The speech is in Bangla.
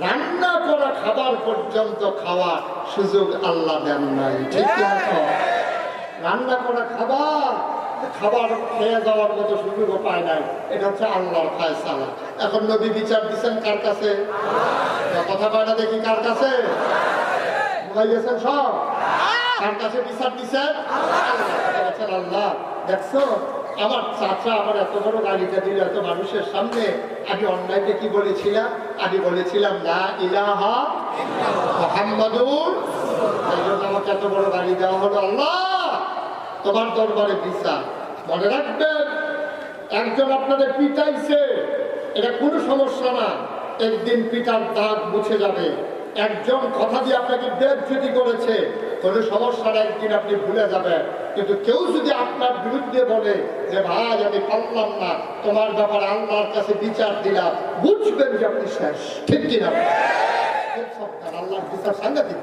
রান্না করা খাবার পর্যন্ত খাওয়ার সুযোগ আল্লাহ দেন নাই, ঠিক না? রান্না করা খাবার খেয়ে যাওয়ার মতো সুযোগও পায় নাই। এটা হচ্ছে আল্লাহর ফায়সালা। এখন নবী বিচার দিচ্ছেন কার কাছে? কথা কয় না দেখি, কার কাছে? ভুলাই গেছেন সব? কার কাছে বিচার দিচ্ছেন? আল্লাহ। দেখছো আমার চাচা আমার এত বড় গাড়িটা দিল এত মানুষের সামনে, আমি অন্যায়কে কি বলেছিলাম? আমি বলেছিলাম লা ইলাহা মুহাম্মাদুর, এই জন্য আমাকে এত বড় গাড়ি দেওয়া হলো। আল্লাহ তোমার দরবারে বিচার। মনে রাখবেন, একজন আপনাদের পিটাইছে, এটা কোনো সমস্যা না, একদিন পিটার দাগ মুছে যাবে। একজন কথা দিয়ে আপনাকে বেজ্জতি করেছে, কোনো সমস্যা না, একদিন আপনি ভুলে যাবেন। কিন্তু কেউ যদি আপনার বিরুদ্ধে বলে যে ভাই আমি পারলাম না, তোমার ব্যাপারে আল্লাহর কাছে বিচার দিলাম, বুঝবেন যে আপনি শেষ, ঠিক কিনা? আল্লাহর বিচার সাংঘাতিক।